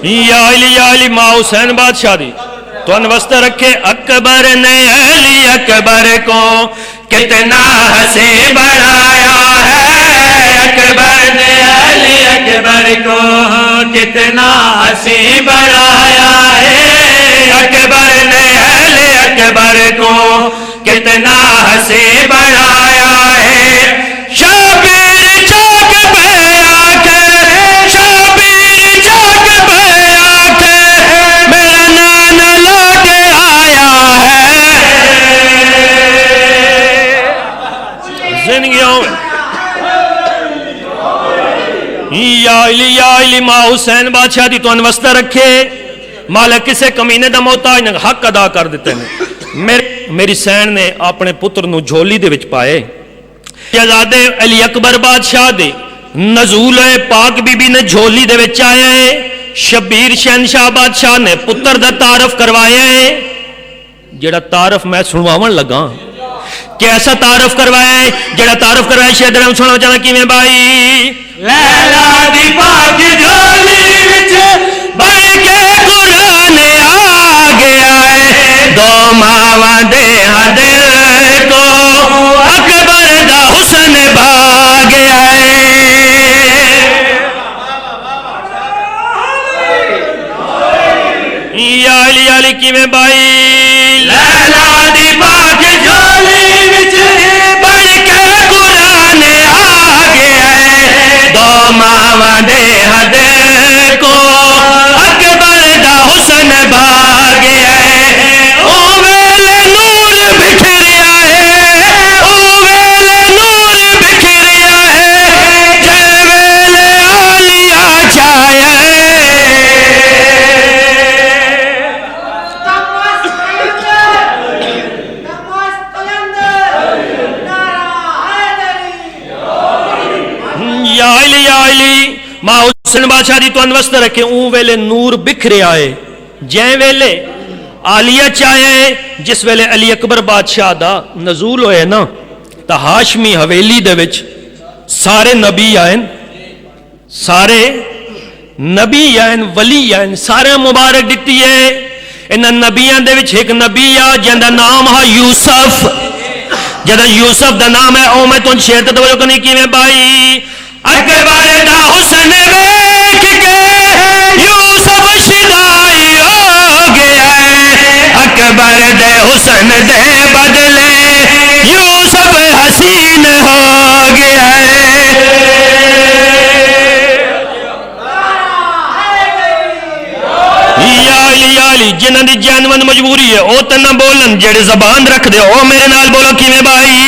یا علی ماں حسین بادشاہ دی تو انوست رکھے اکبر نے علی اکبر کو کتنا ہنسی بڑھایا ہے، اکبر نے علی اکبر کو کتنا ہنسی بڑھایا ہے، اکبر نے علی اکبر کو کتنا ہنسی بڑھایا ہے، شبیر چاک پہ آ کے، شبیر چاک پہ آ کے میرا نانا لوٹ آیا ہے زندگیوں میں۔ یا علی ماں حسین بادشاہ دی تو انوستہ رکھے، مالک کسے کمینے دا محتاج نے حق ادا کر دیتے ہیں۔ میری سین نے اپنے پتر نو جھولی دے وچ پائے، شہزادے علی اکبر بادشاہ دے نزول پاک بی بی نے جھولی دے وچ آیا ہے، شبیر شہنشاہ بادشاہ نے پتر دا تعارف کروایا ہے، جڑا تعارف میں سنواون لگا کہ ایسا تعارف کروایا ہے، جڑا تعارف کروایا شہدر ہم سنو چاہنا کی میں بھائی لیلا دی پاک جھولی وچ بڑھ کے قرآن آ گیا ہے، دو ماواں دے دل کو اکبر دا حسن بھا گیا ہے۔ یا علی کی میں بھائی لیلا دی پاک جھولی وچ بڑھ کے قرآن آ گیا ہے، دو ماواں دے دل کو اکبر دا حسن بھا گیا ہے، او ویلے نور بکھریا ہے، او ویلے نور بکھریا ہے، جے ویلے آلیا چھایا ہے۔ یا علی ماں حسین بادشاہ دی تو انوست رکھے، اون ویلے نور بکھرے آئے، جائیں ویلے آلیہ چاہے، جس ویلے علی اکبر بادشاہ دا نزول ہوئے نا تا ہاشمی حویلی دے وچ سارے نبی آئیں، سارے نبی آئیں، ولی آئیں، سارے مبارک دیتی ہے۔ انہاں نبیان دے وچ ایک نبی آ جندہ نام ہے یوسف، جدہ یوسف دا نام ہے، او میں تو ان شہر توجہ کرنی کی میں بھائی اکبر دا حسن ویکھ کے یوسف شدائی ہو گیا ہے، اکبر دے حسن دے بدلے یوسف حسین ہو گیا ہے۔ یا علی جنہاں دی جانون مجبوری ہے او تے نہ بولن، جڑے زبان رکھ دے او میرے نال بولو کیویں بھائی